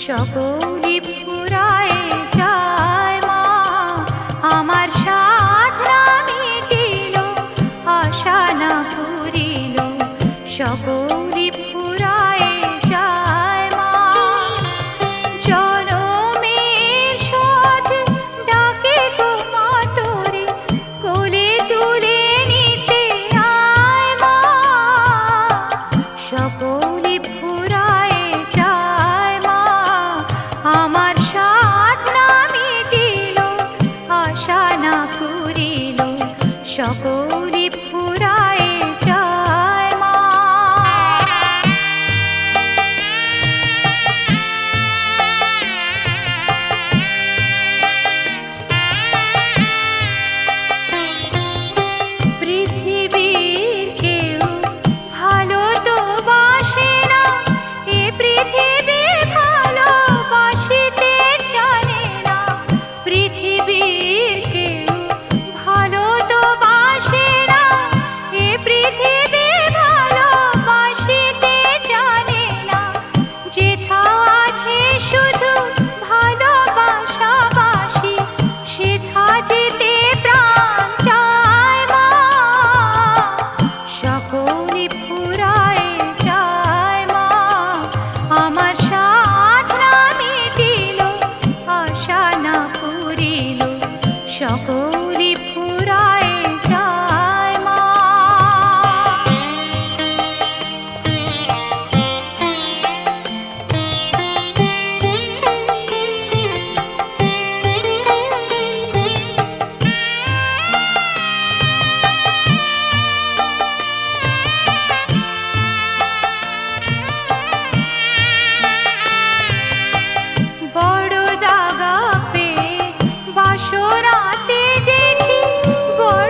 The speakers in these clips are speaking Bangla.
সকলি ফুরায় যায় মা, আমার সাধনা মিটিল, আশা না পুরিল, সকলি ফুরায় যায় মা। জনমের শোধ ডাকে গো মা তোরে, কোলে তুলে নিতে আয় মা, সকলি ফুরায় যায় মা, আমার সাধনা মিটিল, আশা না পুরিল, সকলি ফুরায় যায় মা। পৃথিবীর কেউ ভালো তো বাসে না, এ পৃথিবী ভালোবাসিতে জানে না, পৃথিবীর কেউ ভালো তো বাসে না, এ পৃথিবী ভালোবাসিতে জানে না, যেথাও আছে শুধু ভালোবাসাবাসি, সেথা যেতে প্রাণ চায় মা, সকলি ফুরায় যায় মা, আমার সাধনা মিটিল, আশা না পুরিল, সকলি ফুরায় যায় মা। বড় দাগা পেয়ে বাসরাতে যেছি, বড়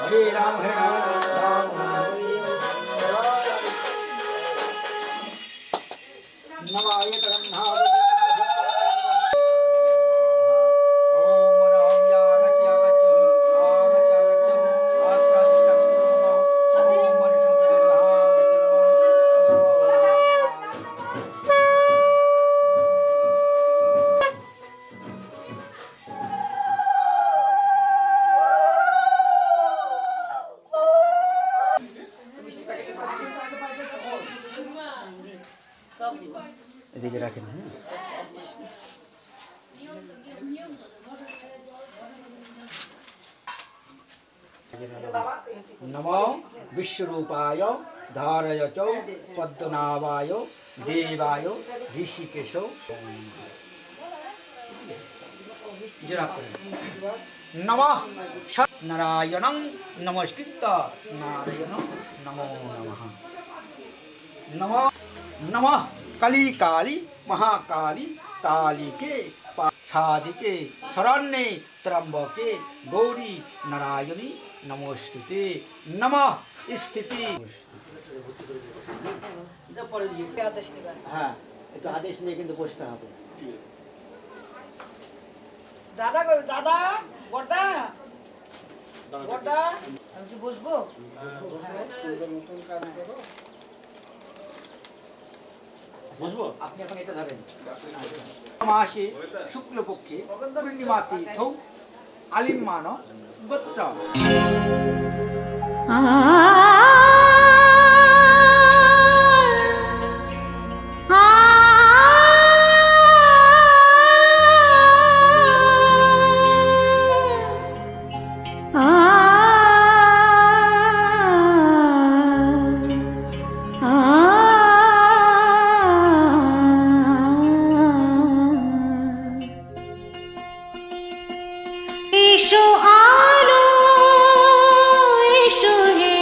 हरे राम राम राम नमाय तरन्नाम ओम राम यागच्यं आगच्यं आत्रादिष्टं कुर्मः ओम এদিকে রাখেন। নমো বিশ্বরূপায় ধারয় চ পদ্মনাভায় দেবায় ঋষিকেশ। নমঃ নারায়ণং নমস্কৃত্য নারায়ণ নমো নমঃ। নমঃ নমঃ কালী কালী মহাকালী কালীকে সাধিকে শরণ্যে ত্রম্বকে গৌরী নারায়ণী নমস্তুতে। নমঃ স্থিতি। হ্যাঁ, একটু আদেশ নিয়ে কিন্তু বসতে হবে। দাদা কই দাদা বড়দা বড়দা আমি কি বসবো? বুঝবো? আপনি এখন এটা ধরেন। মাসে শুক্লপক্ষে পূর্ণিমাতে থৌ আলিম্মান গোত্র এসো আলো এসো হে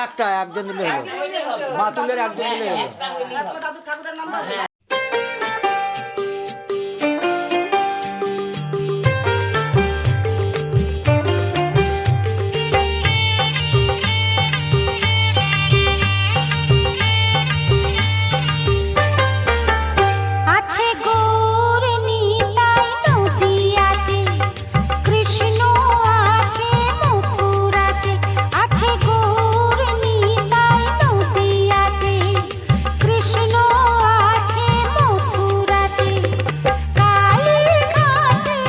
একটা একজন দিলে হলো মাতুলের একজন দিলে হলো দাদু ঠাকুরের নাম দাও। আছে গৌর নিতাই নদিয়াতে, কৃষ্ণ আছে মথুরাতে। আছে গৌর নিতাই নদিয়াতে, কৃষ্ণ আছে মথুরাতে। কালীঘাটে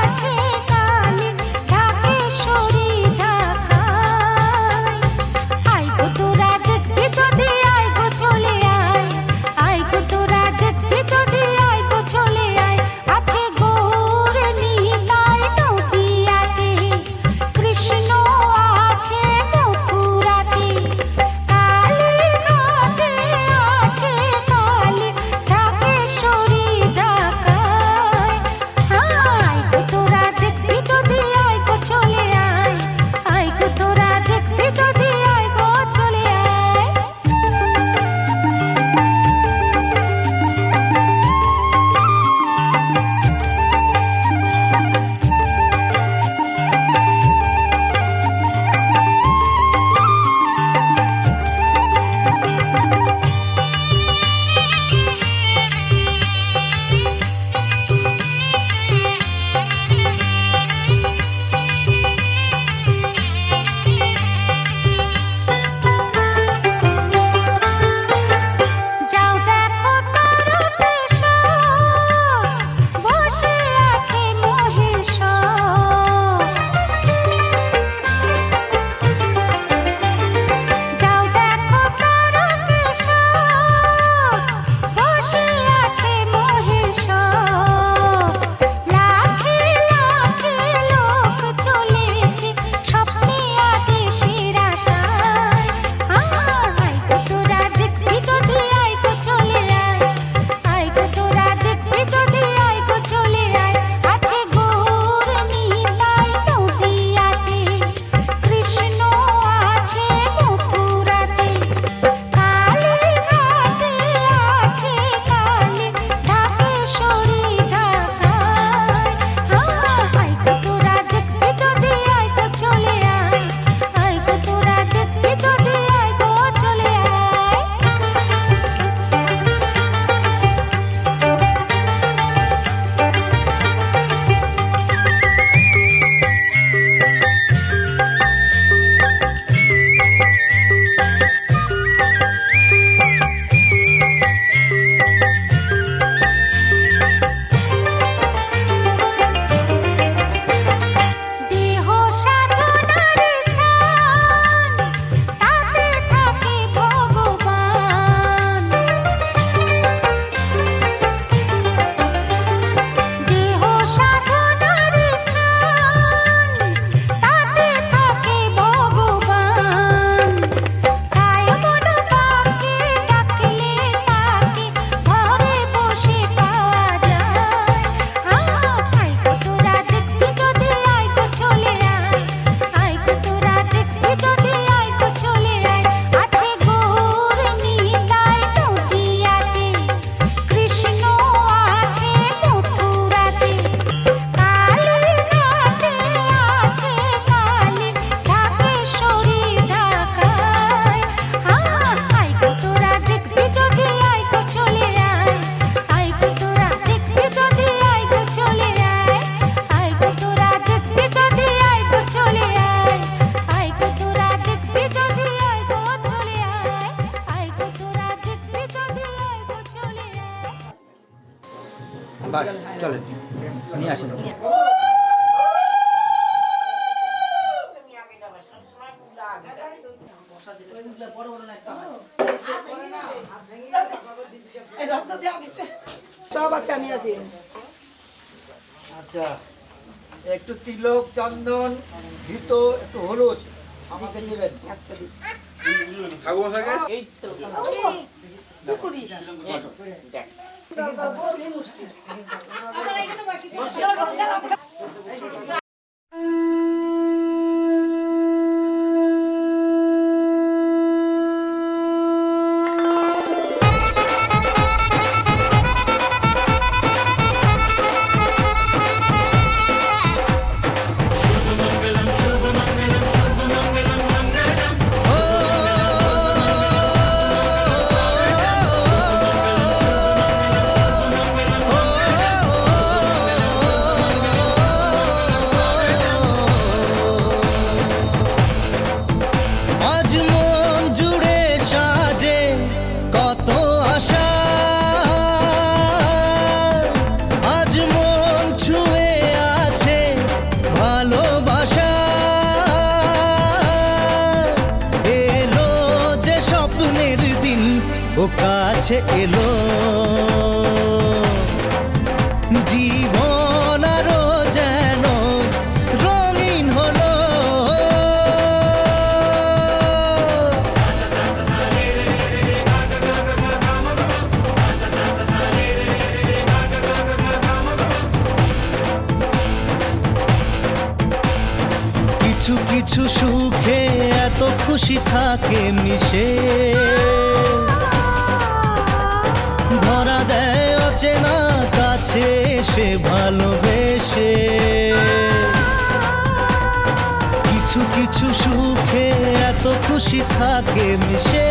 আছে কালী, ঢাকেশ্বরী ঢাকায়। আয় গো তোরা দেখবি যদি আয় গো চলে আয়, আয় গো তোরা দেখবি যদি আয় গো চলে আয়। আছে গৌর নিতাই নদিয়াতে, কৃষ্ণ আছে মথুরাতে। কালীঘাটে আছে কালী, ঢাকেশ্বরী ঢাকায়। আয় গো তোরা দেখবি যদি আয় গো চলে আয়, আয় গো তোরা দেখবি যদি আয় গো চলে আয়। যাও দেখো তারকেশ্বর, বসে আছে মহেশ্বর। যাও দেখো তারকেশ্বর, বসে আছে মহেশ্বর। লাখে লাখে লোক চলেছে স্বপ্নে আদেশের আশায়। আয় গো তোরা দেখবি যদি আয় গো চলে আয়, আয় গো তোরা দেখবি যদি আয় গো চলে আয়। আছে গৌর নিতাই নদিয়াতে, কৃষ্ণ আছে মথুরাতে। কালীঘাটে আছে কালী, ঢাকেশ্বরী ঢাকায়। আয় গো তোরা দেখবি যদি আয় গো চলে আয়, আয় গো তোরা দেখবি যদি আয় গো চলে আয়। দেহ সাধনার স্থান, তাতে থাকে ভগবান। দেহ সাধনার স্থান, তাতে থাকে ভগবান। কায় মন বাক্যে ডাকলে তাকে ঘরে বসে পাওয়া যায়। আয় গো তোরা দেখবি যদি আয় গো চলে আয়, আয় গো তোরা দেখবি যদি আয় গো চলে আয়। আছে গৌর নিতাই নদিয়াতে, কৃষ্ণ আছে মথুরাতে। কালীঘাটে আছে কালী, ঢাকেশ্বরী ঢাকায়। আয় গো তোরা দেখবি যদি আয় গো চলে আয়, আয় গো তোরা দেখবি যদি আয় গো চলে আয়। আয় গো তোরা দেখবি যদি আয় গো চলে আয়, আয় গো তোরা দেখবি যদি আয় গো চলে আয়। আয় গো তোরা দেখবি যদি আয় গো চলে আয়। বাস চলেন নিয়ে আসেন বড় বড় না একটা হয়। এই রক্ত দিয়ে আমি সব আছে, আমি আছি। আচ্ছা একটু তিলক চন্দন ঘিত একটু হলুদ আমাকে দিবেন আচ্ছা দি। এই তো কি করিস? দেখ বড় মুশকিল। স্বপ্নের দিন ও কাছে এলো, জীবন আরো যেন রঙিন হলো। কিছু কিছু সুখে এত খুশি থাকে মিশে, ধরা দেয় অচেনা কাছে এসে ভালোবেসে। কিছু কিছু সুখে এত খুশি থাকে মিশে,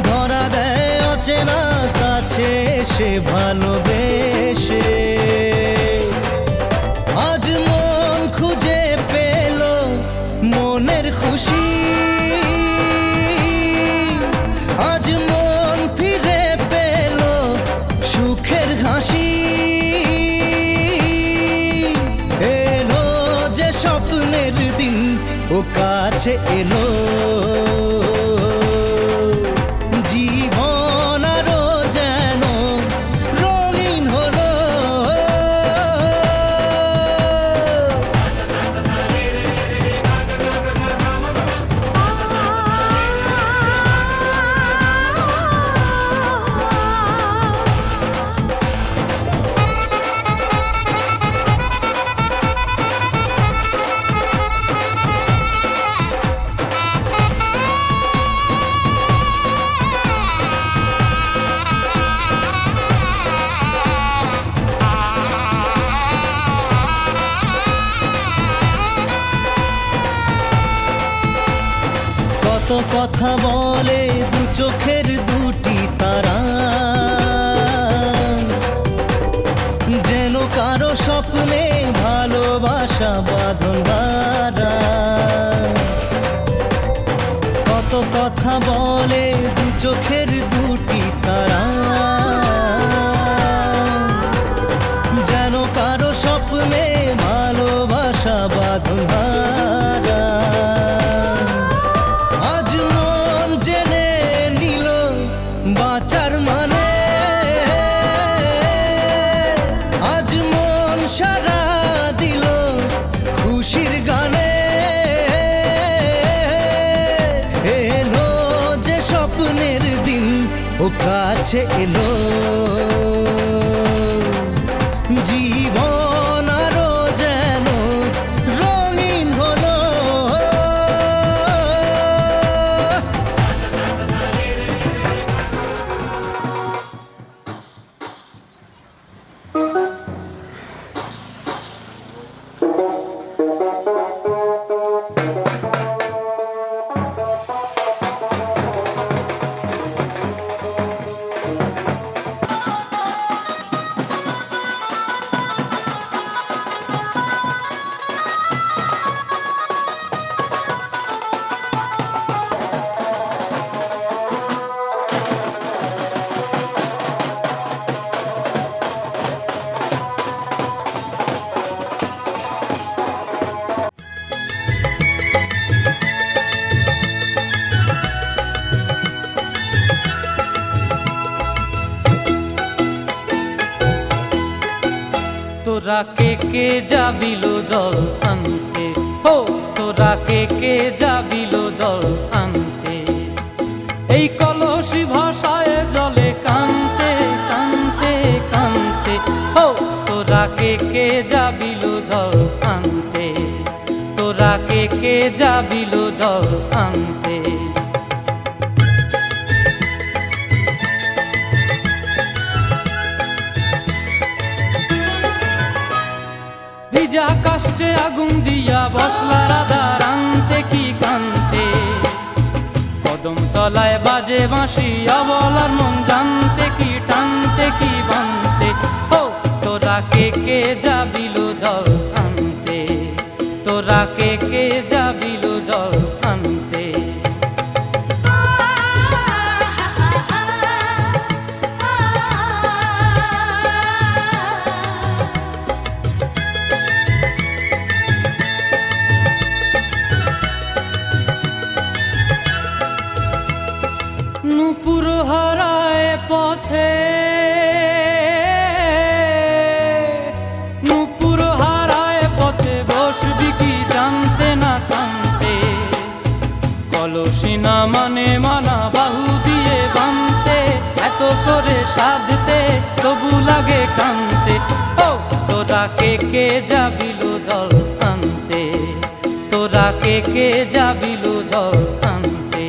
ধরা দেয় অচেনা কাছে এসে ভালোবেসে। আজ মন খুঁজে পেল মনের খুশি, আজ মন ফিরে পেল সুখের হাসি। এলো যে স্বপ্নের দিন ও কাছে এলো, জীবন আরো যেন রঙিন হলো। কত কথা বলে দু চোখের দুটি তারা, যেন কারো স্বপ্নে ভালোবাসা বাঁধন হারা। কত কথা বলে দু চোখের দুটি তারা, যেন কারো স্বপ্নে ভালোবাসা বাঁধন হারা। আজ মন জেনে নিল বাঁচার মানে, আজ মন সারা দিল খুশির গানে। এলো যে স্বপ্নের দিন ও কাছে এলো, জীবন আরো যেন রঙিন হলো। তোরা কে যাবিল জল আনতে, হো তোরা কে যাবিল জল আনতে। এই কলসি ভাষায় জলে কানতে কানতে কানতে, হো তোরা কে যাবিল জল আনতে। তোরা কে যাবিল জল আনতে। ভিজা কাষ্টে আগুন দিয়া বসলা রাধা রানতে কি কানতে। কদম তলায় বাজে বাঁশি অবলার মন জানতে কি টানতে কি বানতে। ও তোরা কে যাবিল জল আনতে। তোরা কে যাবিল জল আনতে। হারায় পথে, নুপুর হারায় পথে, বসবি কি জানতে না কানতে, কলসি না মানে মানা বাহু দিয়ে বানতে, এত করে সাধতে তবু লাগে কানতে। ও তোরা কে যাবিল জল আনতে, তোরা কে যাবিল জল আনতে।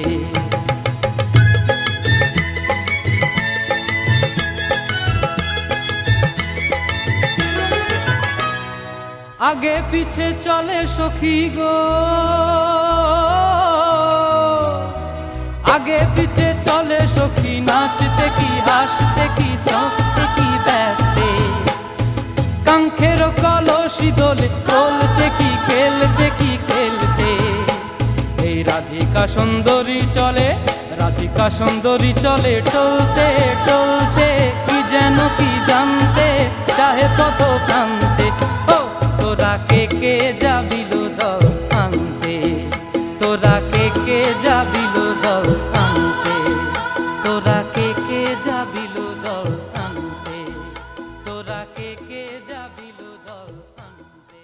আগে পিছে চলে সখী গো, আগে পিছে চলে সখী, নাচতে কি হাসতে কি দশতে কি ব্যস্তে, কাঙ্ক্ষের কলসি দোলে বলতে কি খেলতে কি খেলতে। এই রাধিকা সুন্দরী চলে, রাধিকা সুন্দরী চলে টলতে টলতে, কি যেন কি জানতে চাহে পথ প্রান্তে। ও তোরা কে যাবিল জল আনতে, তোরা কে যাবিল জল আনতে, তোরা কে যাবিল জল আনতে, তোরা কে যাবিল জল আনতে।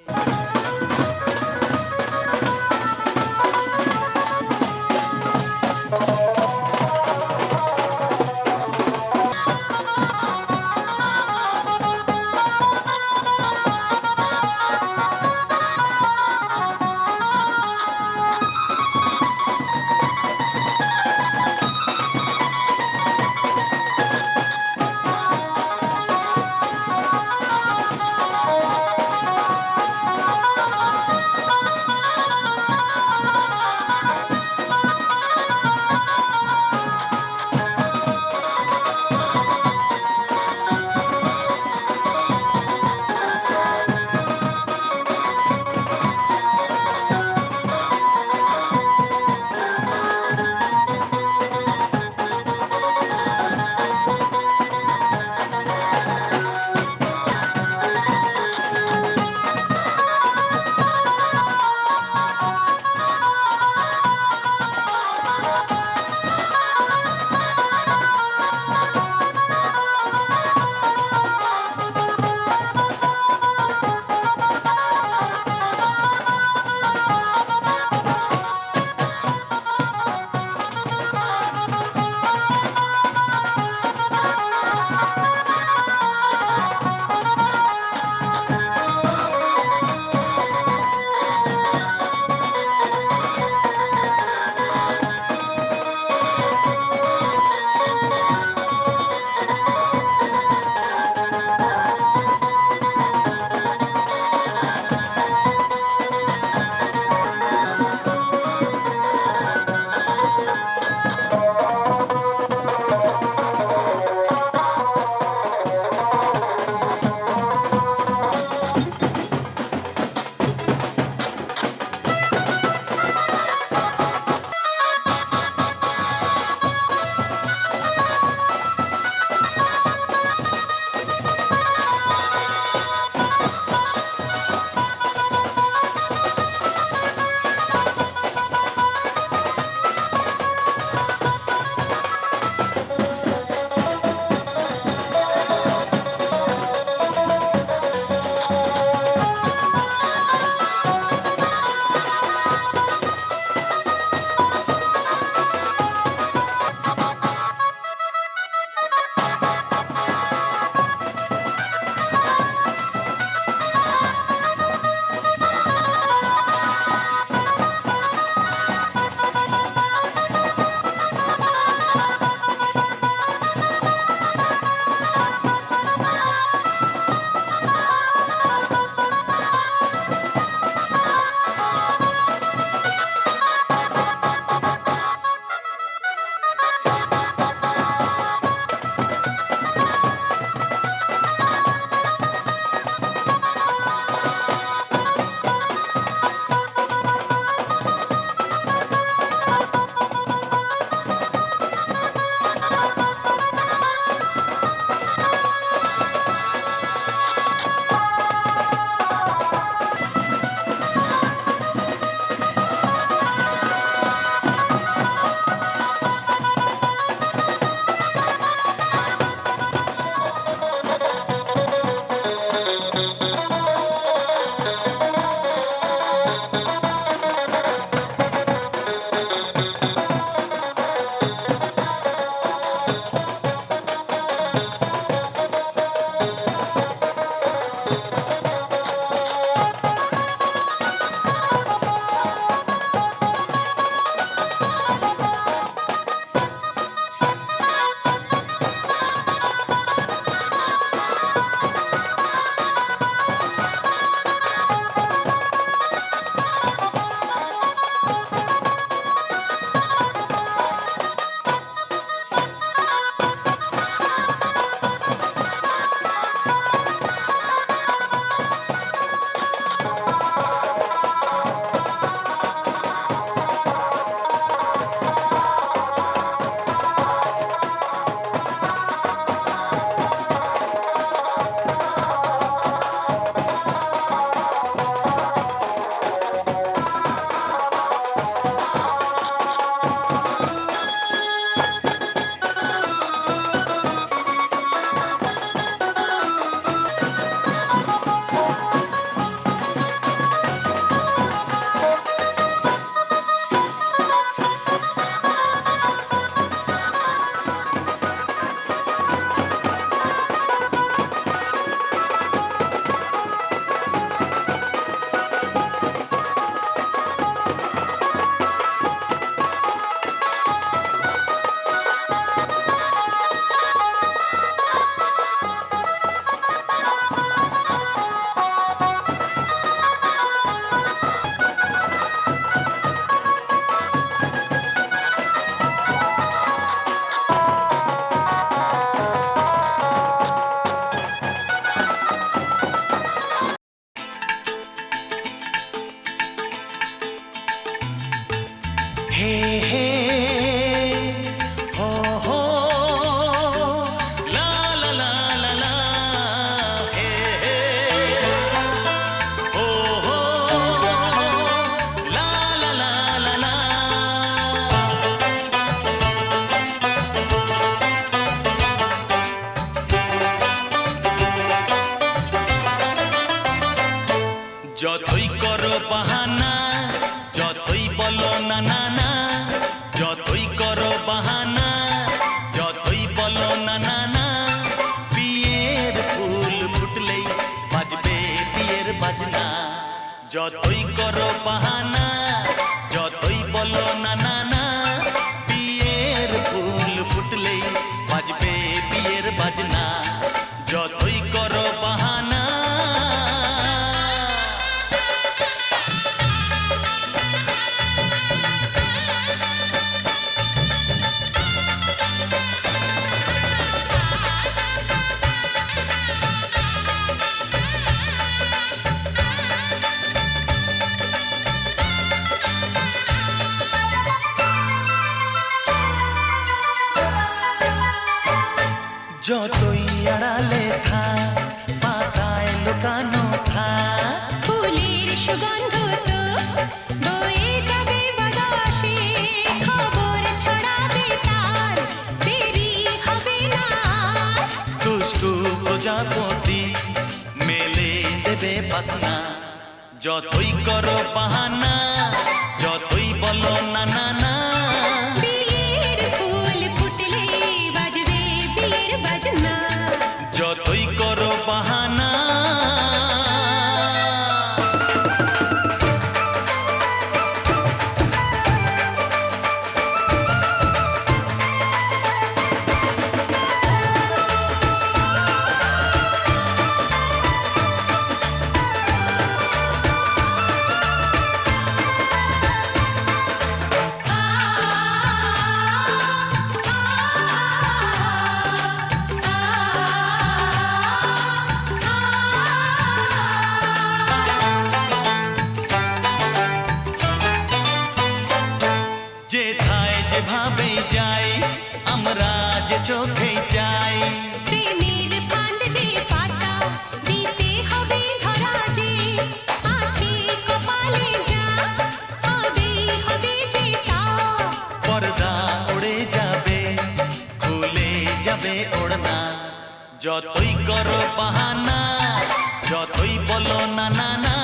যতই করো বাহানা, যতই বলো না না না, যতই করো বাহানা, যতই বলো না না না, বিয়ের ফুল ফুটলেই বাজবে বিয়ের বাজনা। যতই করো বাহানা, যতই বলো না না না, বিয়ের ফুল ফুটলেই বাজবে বিয়ের বাজনা। যতই করো বাহানা। যতই আড়ালে থাক, পাতায় লুকানো থাক, ফুলের সুগন্ধ তো বয়ে যাবে বাতাসে, খবর ছড়াবে তার, দেরি হবে না। দুষ্টু প্রজাপতি মেলে দেবে পাখনা। যতই করো বাহানা, যতই বলো না না না, বিয়ের ফুল ফুটলে বাজবে বিয়ের বাজনা। যতই করো বাহানা। যেথায় যেভাবে যাই, আমরা যে চোখে যাই, প্রেমের ফান্ড যে পাতা দিতে হবে ধরা যে, আছে কপালে যা হবে হবে যে তা। পর্দা উড়ে যাবে, খুলে যাবে ওড়না। যতই করো বাহানা, যতই বলো না না না,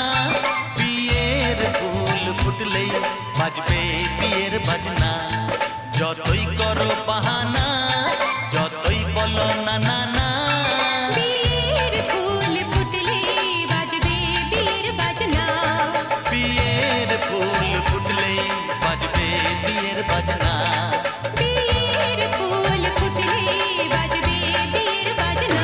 বিয়ের ফুল ফুটলেই বাজবে বিয়ের বাজনা। যতই করো বাহানা, যতই বলো না না না, বিয়ের ফুল ফুটলে বাজবে বিয়ের বাজনা। বিয়ের ফুল ফুটলেই বাজবে বিয়ের বাজনা। বিয়ের ফুল ফুটলে বাজবে বিয়ের বাজনা।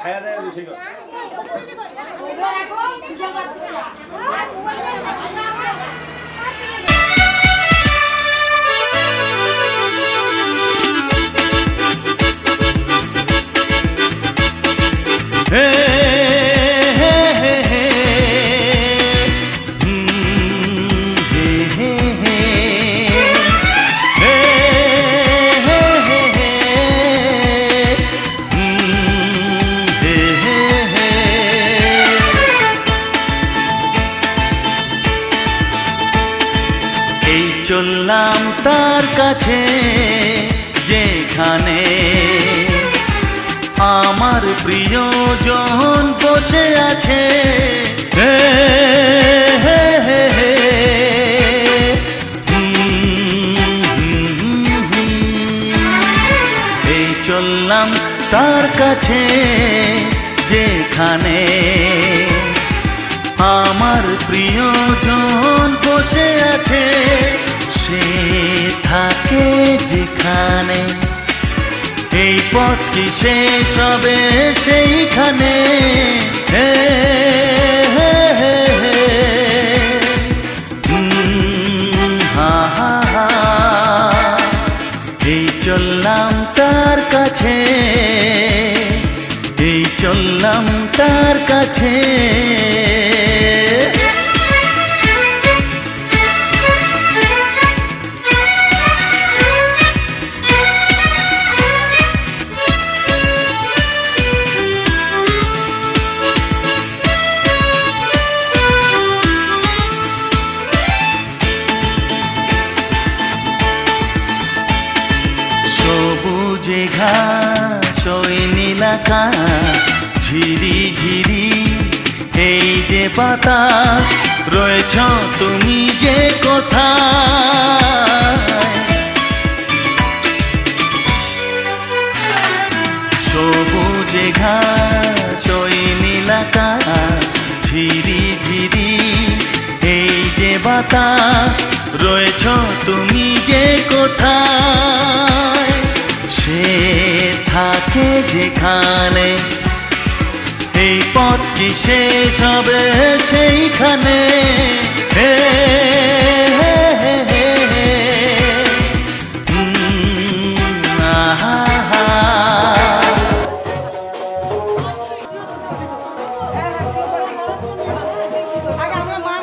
খায়া দেয় বেশি করে। হে হে হে হে, হে হে হে, হে হে হে হে, হে হে হে। কাছে যেখানে আমার প্রিয়জন বসে আছে। হে হে হে হে। এই চললাম তার কাছে যেখানে আমার প্রিয়জন বসে আছে। সে থাকে যেখানে এই পথটি শেষ হবে সেইখানে। হে হে হে হে। হা হা হা। এই চললাম তার কাছে, এই চললাম তার কাছে। সবুজে ঘাস ওই নীল আকাশ, ঝিরি ঝিরি এই যে বাতাস, রয়েছ তুমি যে কোথায়। সবুজে ঘাস ওই নীল আকাশ, ঝিরি ঝিরি এই যে বাতাস, রয়েছ তুমি যে কোথায়। সে থাকে যেখানে এই পথটি শেষ হবে সেইখানে। হে হে হে হে হে। আহা হা। আগে আমরা মা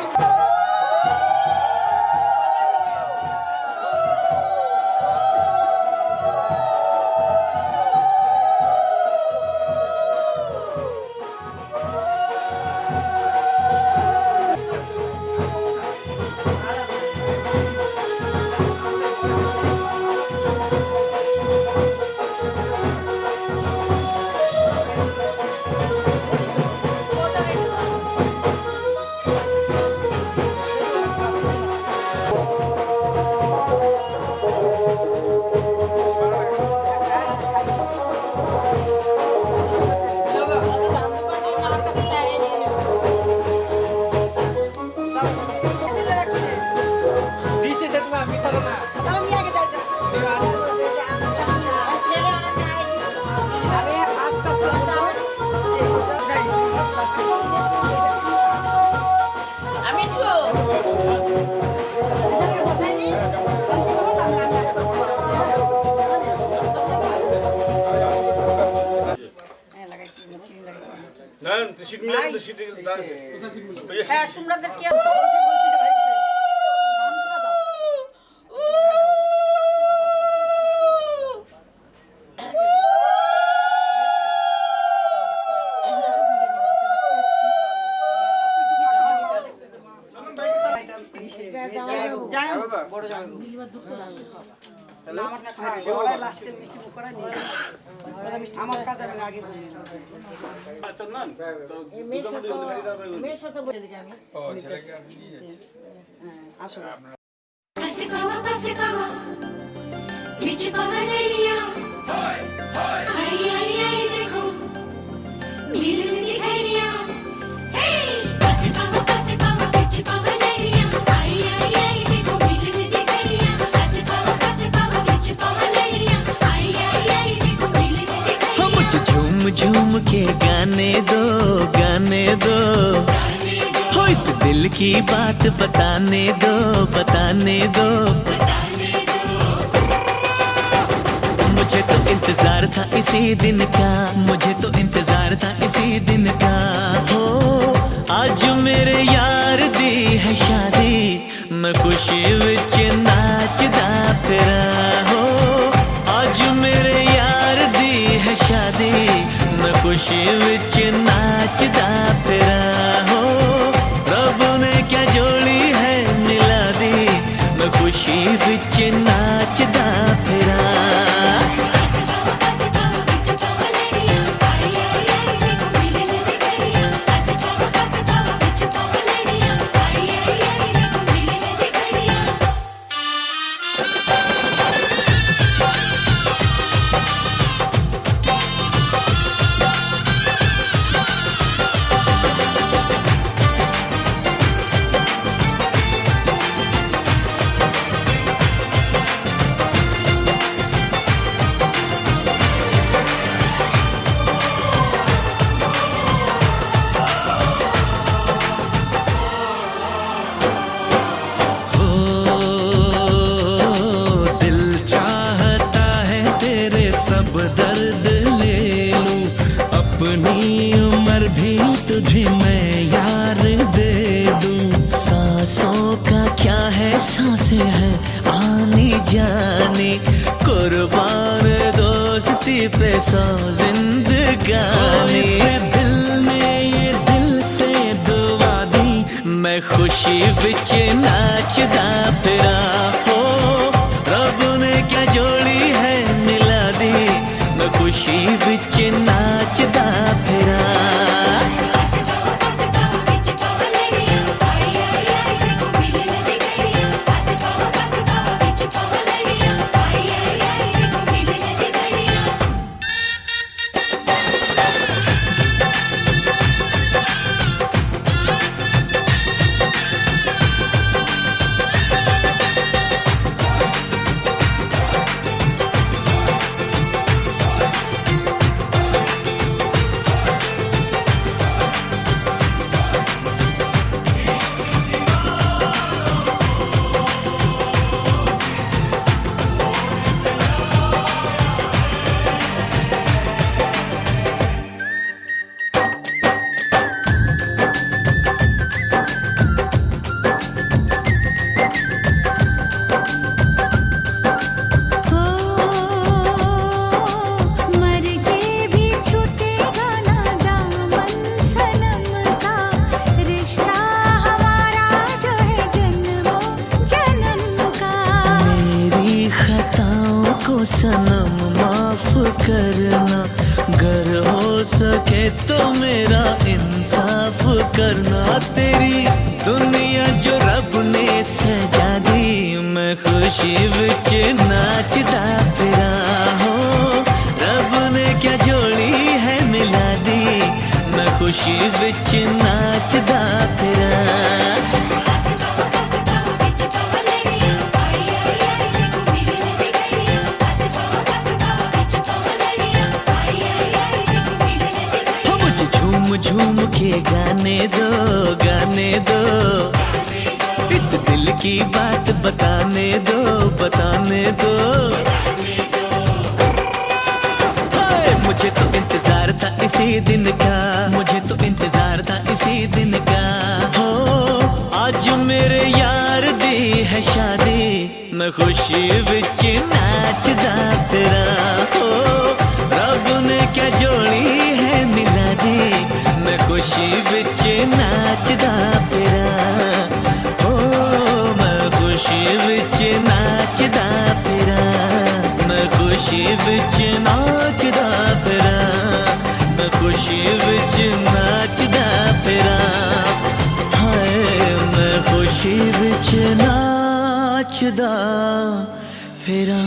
না সিট মিলে কিন্তু সিট দাঁড়াছে। হ্যাঁ তোমরা কি আমার কাছে ওরাই লাস্টে মিষ্টি মুখ করাই নিয়ে আমার কাছে আমি আগে বলি চন্দন তো মেয়ের সাথে বলে দিই আমি ও ছেলেকে আপনি নিয়ে যাচ্ছেন। আসো Passe como, bicho como leliya. Ay ay ay देखो, मिलन की घड़ियां. Hey, passe como, bicho como leliya. Ay ay ay देखो, मिलन की घड़ियां. Passe como, bicho como leliya. Ay ay ay देखो, मिलन की घड़ियां. मुझे झूम झूम के गाने दो, गाने दो, हो इस दिल की बात बताने दो, बताने दो। मुझे तो इंतजार था इसी दिन का, मुझे तो इंतजार था इसी दिन का। हो आज मेरे यार दी है शादी, मैं खुशी विच नाचदा फिरा। हो आज मेरे यार दी है शादी, मैं खुशी विच नाचदा फिरा। हो रब ने क्या जोड़ी है मिला दी, मैं खुशी विच नाचदा सब दर्द ले लूं, अपनी उम्र भी तुझे मैं यार दे दूं। सांसों का क्या है, सांसें हैं आने जाने, कुर्बान दोस्ती पे 100 जिंदगानी। दिल ने ये दिल से दुआ दी, मैं खुशी विच नाचदा फिरा। हो रब ने क्या जोड़ी है मिला दी, मैं खुशी विच नाचदा फिरा। सनम माफ करना, गर हो सके तो मेरा इंसाफ करना। तेरी दुनिया जो रब ने सजा दी, मैं खुशी विच नाचदा फिरा। हो रब ने क्या जोड़ी है मिला दी, मैं खुशी विच नाचदा फिरा। झूम के गाने दो, गाने दो, इस दिल की बात बताने दो, बताने दो। मुझे तो इंतजार था इसी दिन का, मुझे तो इंतजार था इसी दिन का। हो आज मेरे यार दी है शादी, मैं खुशी विच नाचदा फिरा। हो रब ने क्या जोड़ी है मिला दी, मैं खुशी विच नाचदा फिरा। हो मैं खुशी विच नाचदा फिरा, मैं खुशी विच नाचदा फिरा, मैं खुशी विच नाचदा फिरा। हाय मैं खुशी विच नाचदा फिरा।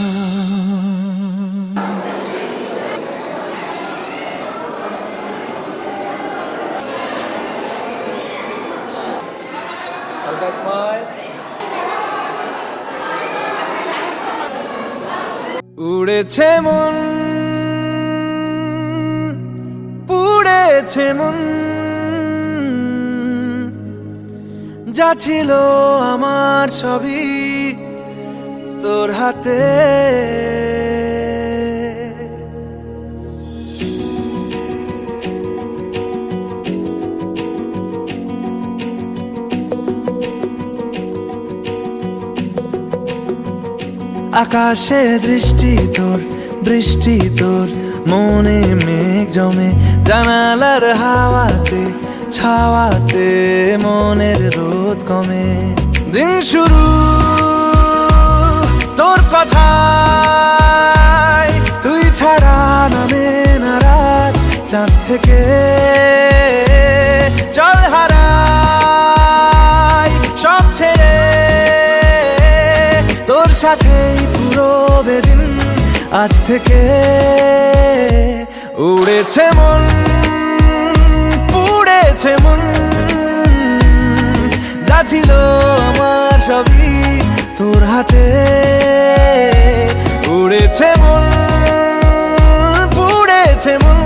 উড়েছে মন, পুড়েছে মন, যা ছিল আমার সবই তোর হাতে। আকাশে দৃষ্টি তোর, বৃষ্টি তোর, মনে মেঘ জমে, জানালার হাওয়াতে ছাওয়াতে মনের রোদ কমে। দিন শুরু তোর কথায়, তুই ছাড়া নামে না রাত, চাঁদ থেকে চল হারাই সব ছেড়ে, তোর সাথেই পুরো বেদিন আজ থেকে। উড়েছে মন, পুড়েছে মন, যা ছিল আমার সবই তোর হাতে। উড়েছে মন, পুড়েছে মন,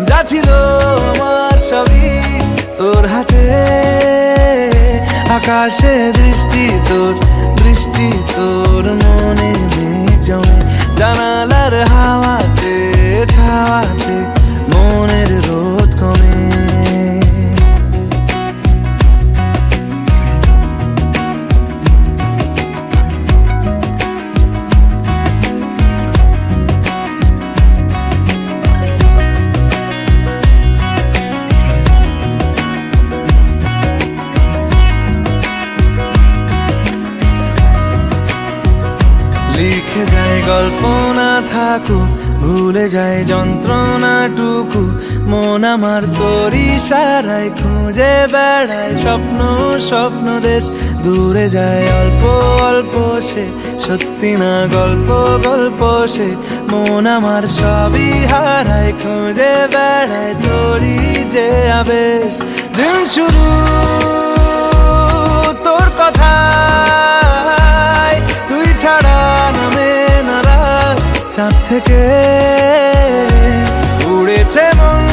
যা ছিল আমার সবই তোর হাতে। আকাশে দৃষ্টি তোর, বৃষ্টি তোর, মনে মেঘ জমে, জানালার হাওয়াতে ছাওয়াতে মনের রোদ কমে। লিখে যায় গল্প না থাকুক, ভুলে যায় যন্ত্রণাটুকু। মন আমার তোর ইশারায় খুঁজে বেড়ায় স্বপ্ন স্বপ্ন দেশ। দূরে যায় অল্প অল্প সে, সত্যি না গল্প গল্প সে। মন আমার সবই হারায় খুঁজে বেড়ায় তোরই যে আবেশ। দিন শুরু তোর কথা, তুই ছাড়া নামে না রাত। চাঁদ থেকে উড়েছে মন,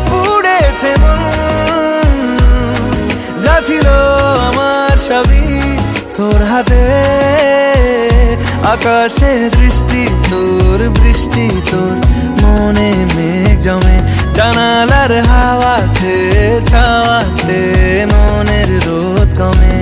পুড়েছে মন। যা ছিল আমার সবই তোর হাতে। আকাশে দৃষ্টি তোর, বৃষ্টি তোর, মনে মেঘ জমে। জানালার হাওয়াতে ছাওয়াতে মনের রোদ কমে।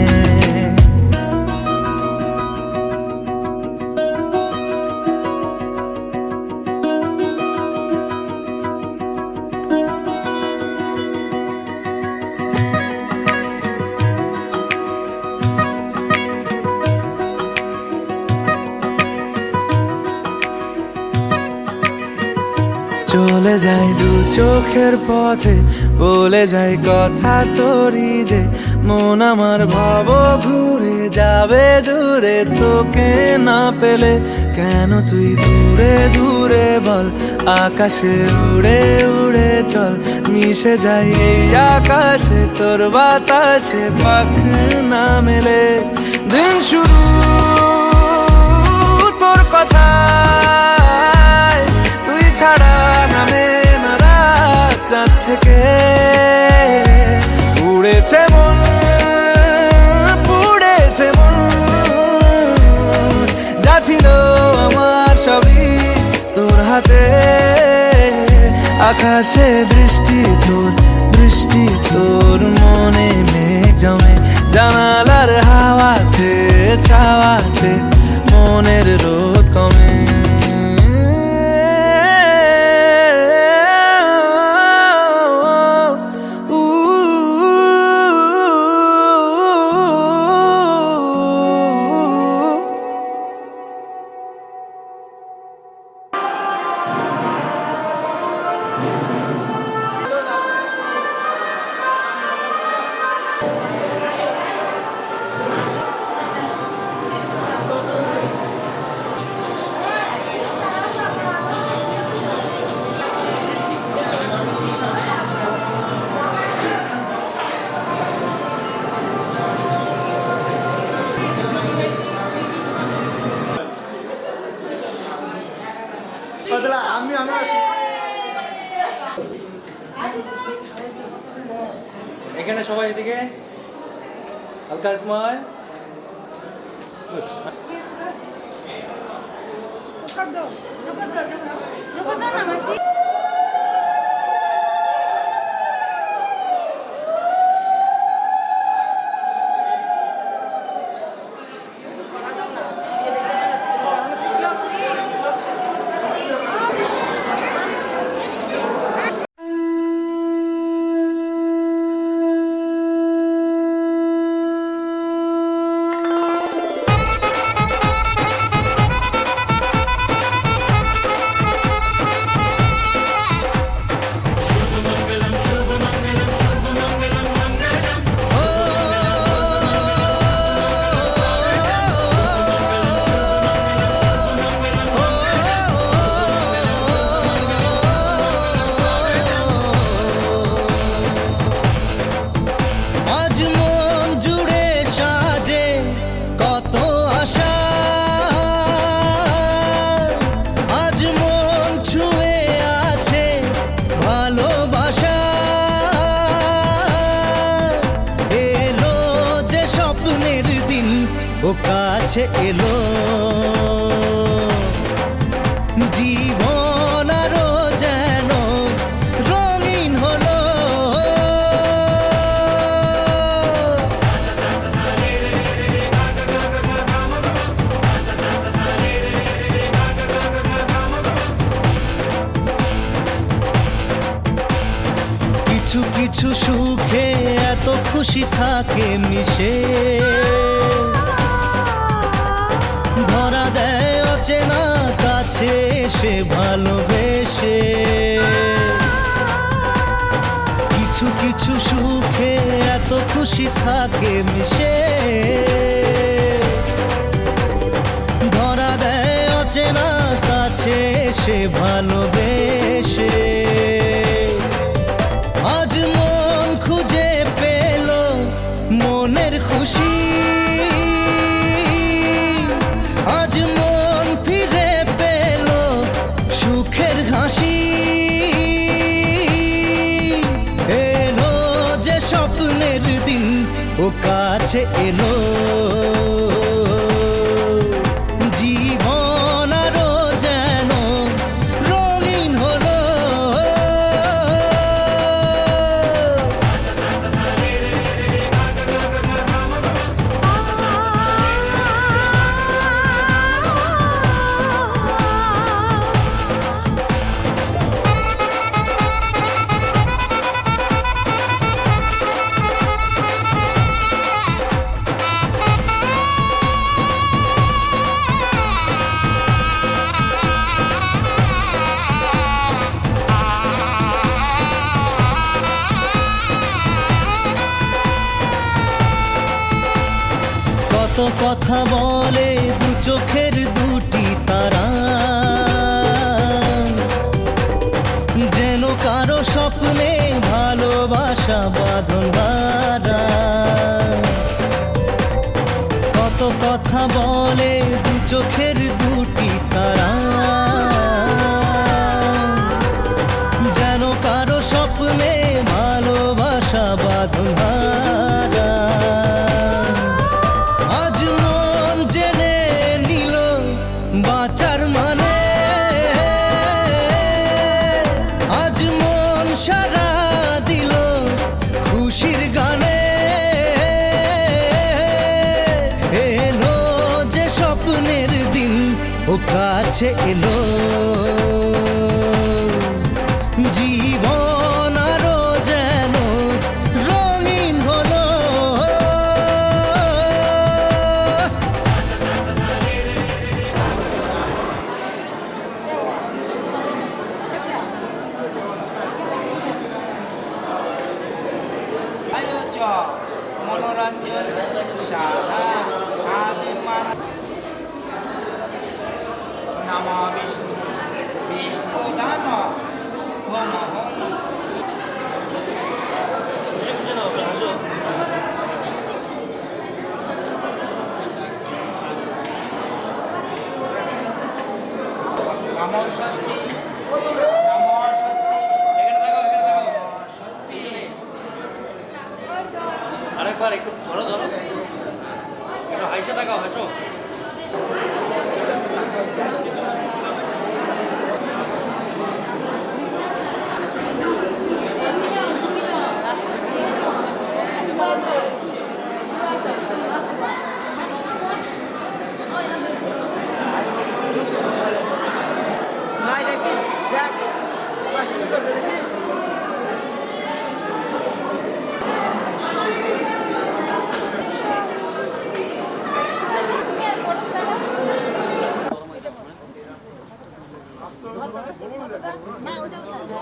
চলে যায় দু চোখের পথে, বলে যায় কথা তোরই যে। মন আমার ভাব ঘুরে যাবে দূরে তোকে না পেলে। কেন তুই দূরে দূরে বল, আকাশে উড়ে উড়ে চল। মিশে যাই এই আকাশে তোর বাতাসে, পাখ না মেলে। দিন শুরু তোর কথা, তুই ছাড়া নামে না রাত। চাঁদ থেকে উড়েছে মন, পুড়েছে মন। যা ছিল আমার সবই তোর হাতে। আকাশে দৃষ্টি তোর, বৃষ্টি তোর, মনে মেঘ জমে। জানালার হাওয়াতে ছাওয়াতে মনের রোদ কমে। এখানে সবাই এদিকে হালকা স্মাইল। ও কাছে এলো। কিছু সুখে এত খুশি থাকে মিশে, ধরা দেয় অচেনা কাছে এসে ভালোবেসে। কিছু কিছু সুখে এত খুশি থাকে মিশে, ধরা দেয় অচেনা কাছে এসে ভালোবেসে। আজ মন খুঁজে পেল মনের খুশি, আজ মন ফিরে পেল সুখের হাসি। এলো যে স্বপ্নের দিন ও কাছে এলো, জীবন আরো যেন রঙিন হলো। কত কথা বলে দু চোখের দুটি তারা, যেন কারো স্বপ্নে ভালোবাসা বাঁধন হারা। কত কথা বলে দু চোখের দুটি তারা, যেন কারো স্বপ্নে ভালোবাসা বাঁধন হারা। আজ মন জেনে নিল বাঁচার মানে, আজ মন সারা দিল খুশির গানে। এলো যে স্বপ্নের দিন ও কাছে এলো, জীবন আরো যেন রঙিন হলো। মনোরঞ্জন সাহা নম বিষ্ণু বিষ্ণু দান হোম হোম। নমো সত্যি নমো সত্যি সত্যি। আরেকবার একটু ধরো ধরো, একটু হাসে তাকাও, হাসো। ভাই দেখছিস, দেখ পাশে কি করতে দেখছিস।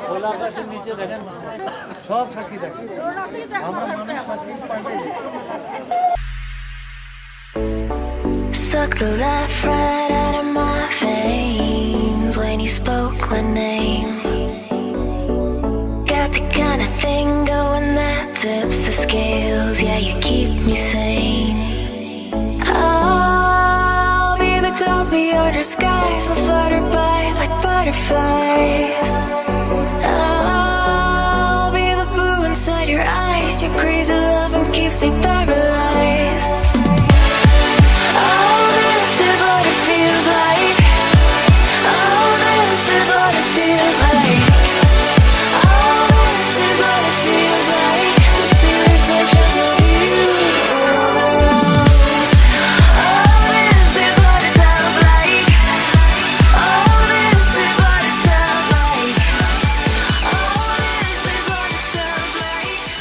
খোলা আকাশের নিচে দেখেন সব সাক্ষী দেখে, আমরা মানুষ সাক্ষী পাল্টে যাই। Suck the life right out of my veins when you spoke my name. Got the kind of thing going that tips the scales. Yeah, you keep me sane. I'll be the clouds beyond your skies. We'll flutter by like butterflies. I'll be the blue inside your eyes. Your crazy loving keeps me paralyzed. Oh, this is what it feels like. Oh, this is what it feels like. Oh, this is what it feels like. To see reflections of you all around. Oh, this is what it sounds like. Oh, this is what it sounds like. Oh, this is what it sounds like.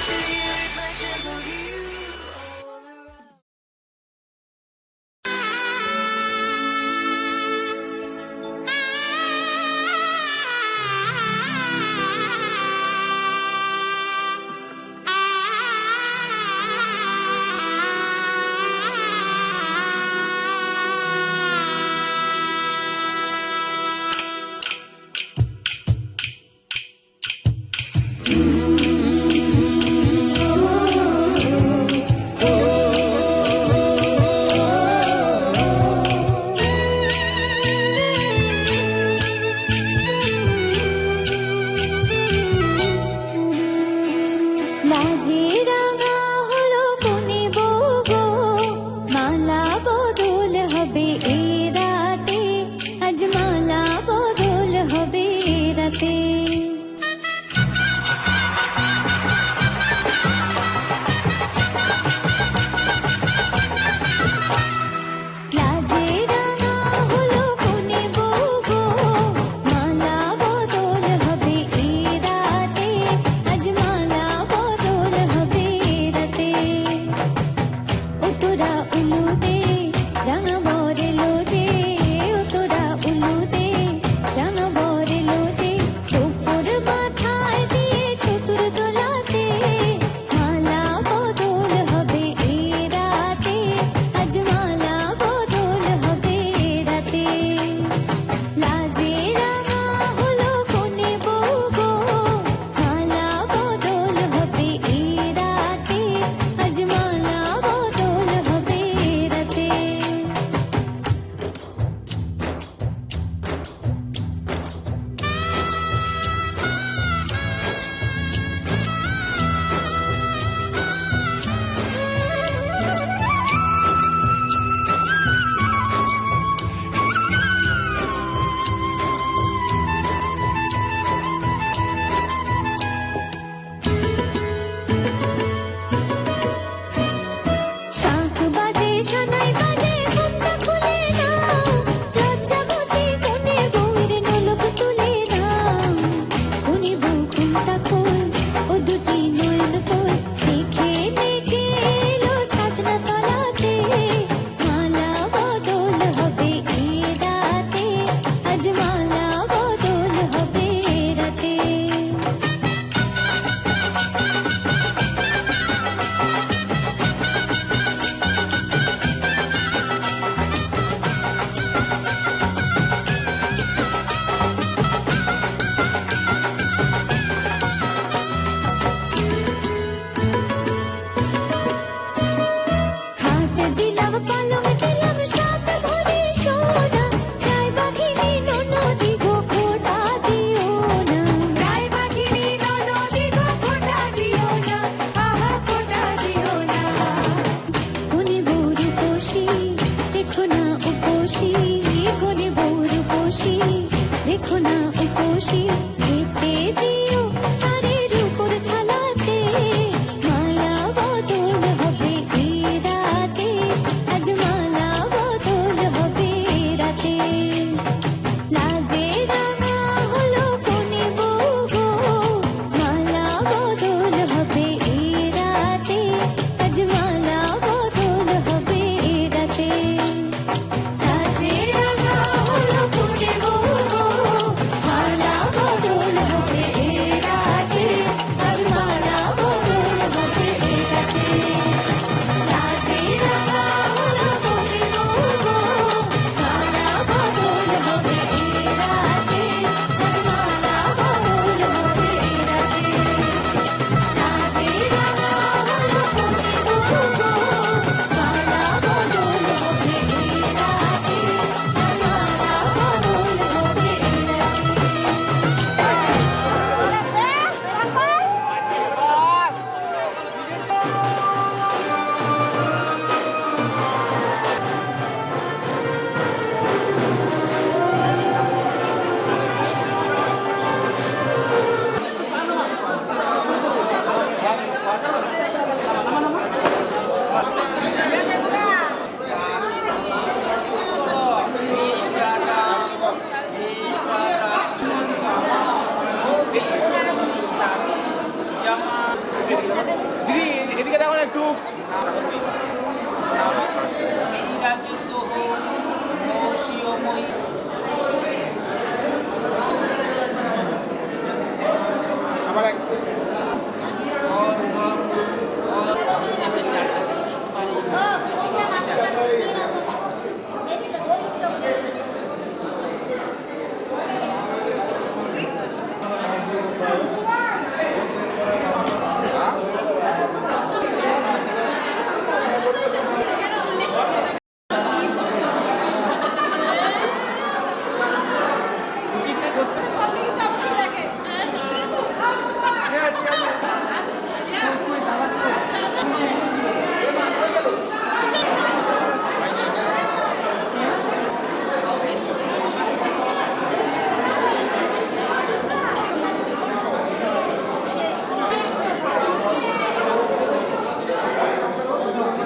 খুশি রেখো না